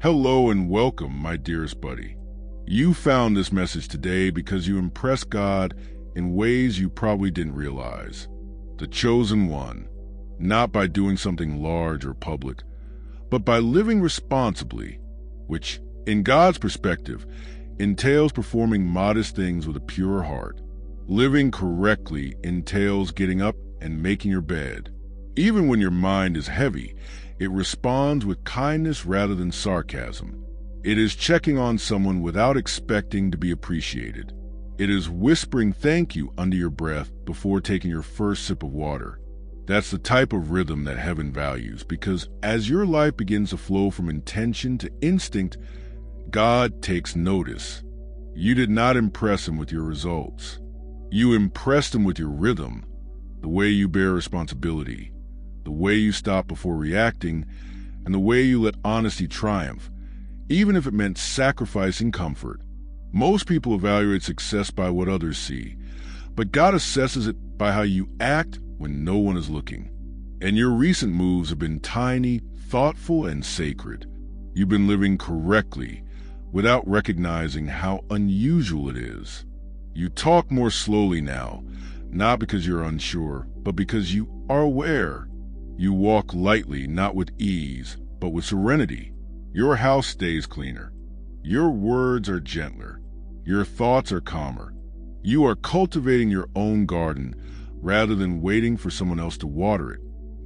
Hello and welcome, my dearest buddy. You found this message today because you impressed God in ways you probably didn't realize. The chosen one, not by doing something large or public, but by living responsibly, which, in God's perspective, entails performing modest things with a pure heart. Living correctly entails getting up and making your bed. Even when your mind is heavy, it responds with kindness rather than sarcasm. It is checking on someone without expecting to be appreciated. It is whispering thank you under your breath before taking your first sip of water. That's the type of rhythm that heaven values, because as your life begins to flow from intention to instinct, God takes notice. You did not impress him with your results. You impressed him with your rhythm, the way you bear responsibility, the way you stop before reacting, and the way you let honesty triumph, even if it meant sacrificing comfort. Most people evaluate success by what others see, but God assesses it by how you act when no one is looking. And your recent moves have been tiny, thoughtful, and sacred. You've been living correctly without recognizing how unusual it is. You talk more slowly now, not because you're unsure, but because you are aware. You walk lightly, not with ease, but with serenity. Your house stays cleaner. Your words are gentler. Your thoughts are calmer. You are cultivating your own garden rather than waiting for someone else to water it.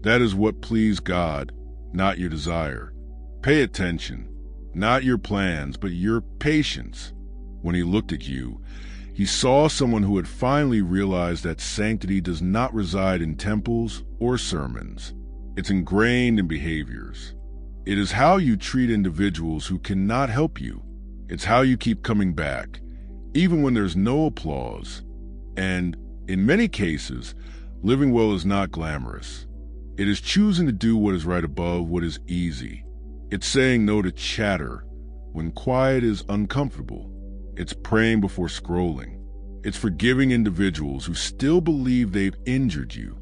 That is what pleased God, not your desire. Pay attention, not your plans, but your patience. When he looked at you, he saw someone who had finally realized that sanctity does not reside in temples or sermons. It's ingrained in behaviors. It is how you treat individuals who cannot help you. It's how you keep coming back, even when there's no applause. And in many cases, living well is not glamorous. It is choosing to do what is right above what is easy. It's saying no to chatter when quiet is uncomfortable. It's praying before scrolling. It's forgiving individuals who still believe they've injured you.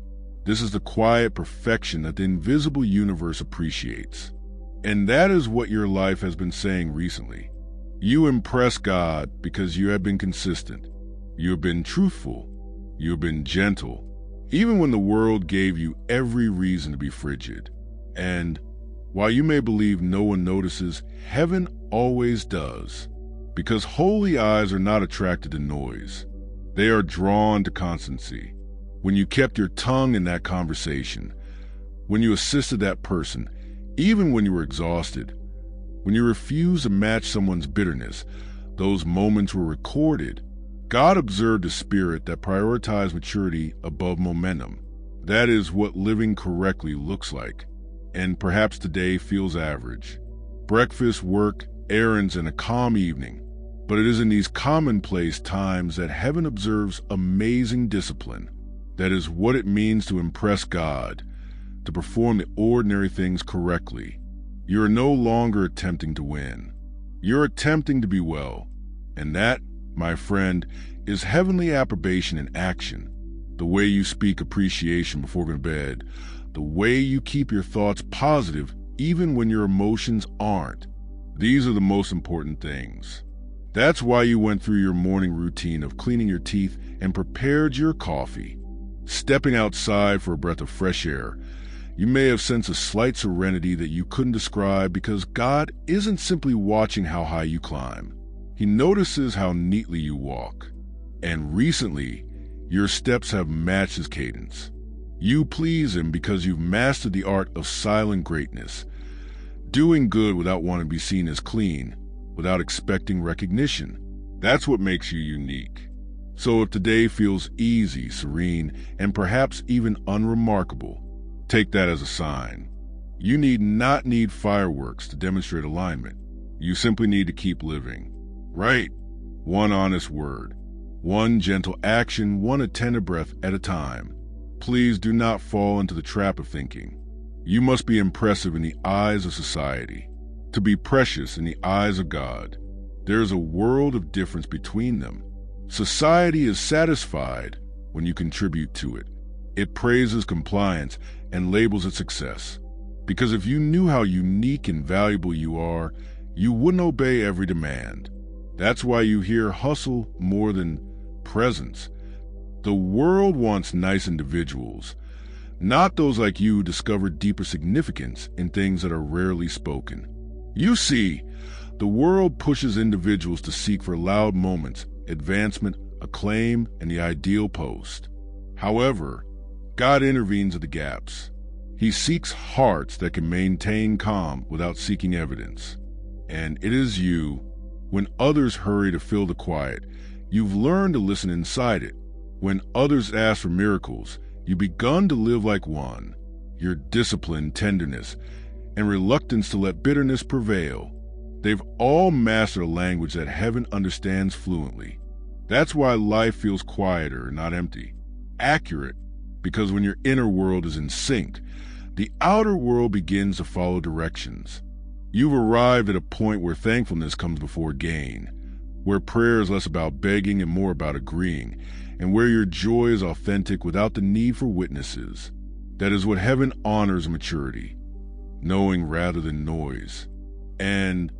This is the quiet perfection that the invisible universe appreciates. And that is what your life has been saying recently. You impress God because you have been consistent. You have been truthful. You have been gentle, even when the world gave you every reason to be frigid. And while you may believe no one notices, heaven always does. Because holy eyes are not attracted to noise. They are drawn to constancy. When you kept your tongue in that conversation, when you assisted that person, even when you were exhausted, when you refused to match someone's bitterness, those moments were recorded. God observed a spirit that prioritized maturity above momentum. That is what living correctly looks like, and perhaps today feels average. Breakfast, work, errands, and a calm evening. But it is in these commonplace times that heaven observes amazing discipline. That is what it means to impress God, to perform the ordinary things correctly. You are no longer attempting to win. You're attempting to be well. And that, my friend, is heavenly approbation in action. The way you speak appreciation before going to bed. The way you keep your thoughts positive even when your emotions aren't. These are the most important things. That's why you went through your morning routine of cleaning your teeth and prepared your coffee. Stepping outside for a breath of fresh air, you may have sensed a slight serenity that you couldn't describe because God isn't simply watching how high you climb. He notices how neatly you walk. And recently, your steps have matched his cadence. You please him because you've mastered the art of silent greatness, doing good without wanting to be seen as clean, without expecting recognition. That's what makes you unique. So if today feels easy, serene, and perhaps even unremarkable, take that as a sign. You need not need fireworks to demonstrate alignment. You simply need to keep living. Right? One honest word, one gentle action, one attentive breath at a time. Please do not fall into the trap of thinking you must be impressive in the eyes of society to be precious in the eyes of God. There is a world of difference between them. Society is satisfied when you contribute to it. It praises compliance and labels it success. Because if you knew how unique and valuable you are, You wouldn't obey every demand. That's why you hear hustle more than presence. The world wants nice individuals, not those like you who discover deeper significance in things that are rarely spoken. You see, the world pushes individuals to seek for loud moments, advancement, acclaim, and the ideal post. However, God intervenes at the gaps. He seeks hearts that can maintain calm without seeking evidence. And it is you, when others hurry to fill the quiet, you've learned to listen inside it. When others ask for miracles, you've begun to live like one. Your discipline, tenderness, and reluctance to let bitterness prevail. They've all mastered a language that heaven understands fluently. That's why life feels quieter, not empty. Accurate, because when your inner world is in sync, the outer world begins to follow directions. You've arrived at a point where thankfulness comes before gain, where prayer is less about begging and more about agreeing, and where your joy is authentic without the need for witnesses. That is what heaven honors: maturity, knowing rather than noise. And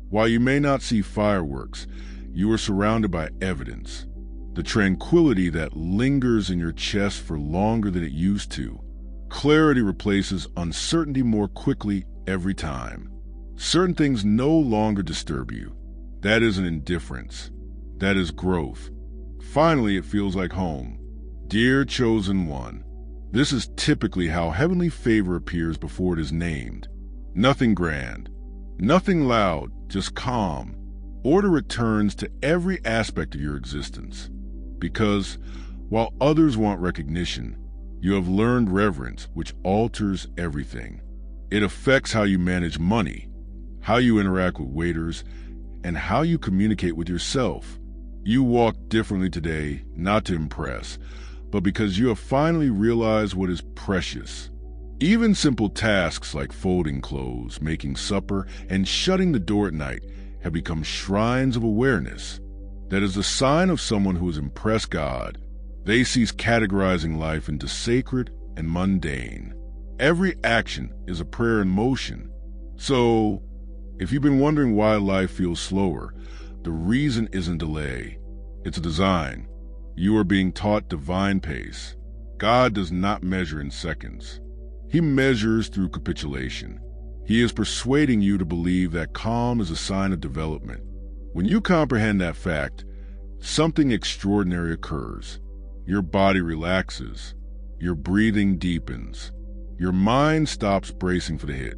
while you may not see fireworks, you are surrounded by evidence, the tranquility that lingers in your chest for longer than it used to. Clarity replaces uncertainty more quickly every time. Certain things no longer disturb you. That isn't indifference. That is growth. Finally, it feels like home. Dear chosen one, this is typically how heavenly favor appears before it is named. Nothing grand, nothing loud, just calm. Order returns to every aspect of your existence. Because while others want recognition, you have learned reverence, which alters everything. It affects how you manage money, how you interact with waiters, and how you communicate with yourself. You walk differently today, not to impress, but because you have finally realized what is precious. Even simple tasks like folding clothes, making supper, and shutting the door at night have become shrines of awareness. That is the sign of someone who has impressed God. They cease categorizing life into sacred and mundane. Every action is a prayer in motion. So, if you've been wondering why life feels slower, the reason isn't delay. It's a design. You are being taught divine pace. God does not measure in seconds. He measures through capitulation. He is persuading you to believe that calm is a sign of development. When you comprehend that fact, something extraordinary occurs. Your body relaxes. Your breathing deepens. Your mind stops bracing for the hit.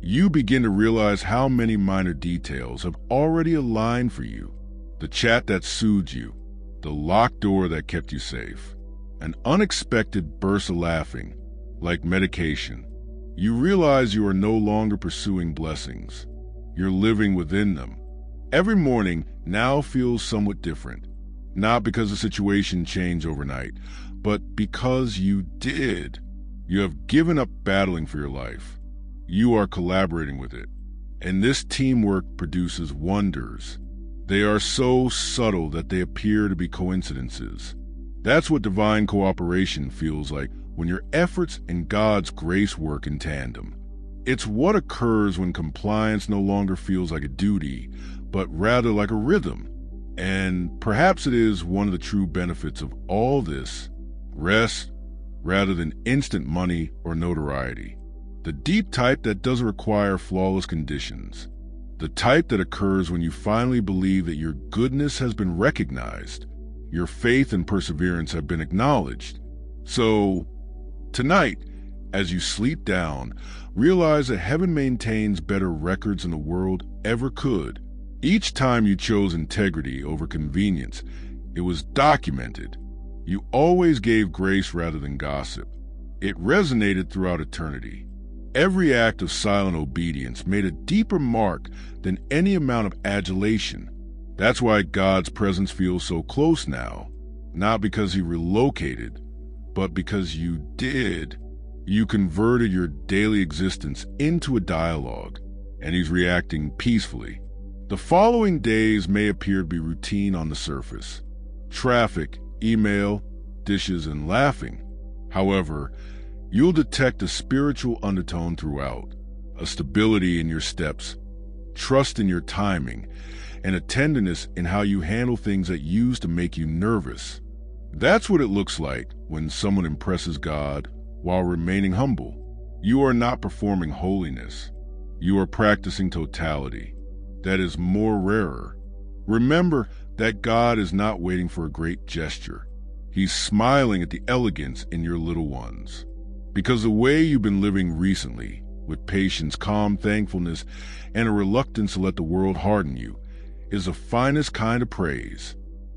You begin to realize how many minor details have already aligned for you. The chat that soothed you, the locked door that kept you safe, an unexpected burst of laughing, like medication. You realize you are no longer pursuing blessings. You're living within them. Every morning now feels somewhat different, not because the situation changed overnight, but because you did. You have given up battling for your life. You are collaborating with it. And this teamwork produces wonders. They are so subtle that they appear to be coincidences. That's what divine cooperation feels like when your efforts and God's grace work in tandem. It's what occurs when compliance no longer feels like a duty, but rather like a rhythm. And perhaps it is one of the true benefits of all this: rest rather than instant money or notoriety. The deep type that doesn't require flawless conditions. The type that occurs when you finally believe that your goodness has been recognized. Your faith and perseverance have been acknowledged. So, tonight, as you sleep down, realize that heaven maintains better records than the world ever could. Each time you chose integrity over convenience, it was documented. You always gave grace rather than gossip. It resonated throughout eternity. Every act of silent obedience made a deeper mark than any amount of adulation. That's why God's presence feels so close now. Not because he relocated, but because you did. You converted your daily existence into a dialogue, and he's reacting peacefully. The following days may appear to be routine on the surface. Traffic, email, dishes, and laughing. However, you'll detect a spiritual undertone throughout, a stability in your steps, trust in your timing, and a tenderness in how you handle things that used to make you nervous. That's what it looks like when someone impresses God while remaining humble. You are not performing holiness. You are practicing totality. That is more rarer. Remember that God is not waiting for a great gesture. He's smiling at the elegance in your little ones. Because the way you've been living recently, with patience, calm thankfulness, and a reluctance to let the world harden you, is the finest kind of praise.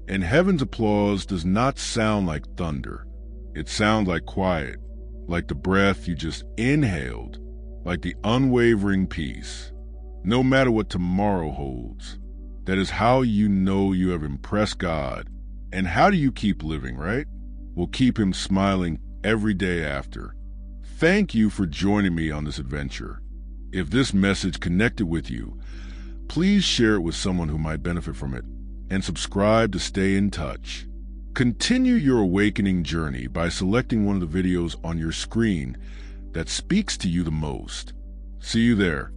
And heaven's applause does not sound like thunder. It sounds like quiet, like the breath you just inhaled, like the unwavering peace. No matter what tomorrow holds, that is how you know you have impressed God. And how do you keep living, right? Well, keep him smiling every day after. Thank you for joining me on this adventure. If this message connected with you, please share it with someone who might benefit from it, and subscribe to stay in touch. Continue your awakening journey by selecting one of the videos on your screen that speaks to you the most. See you there.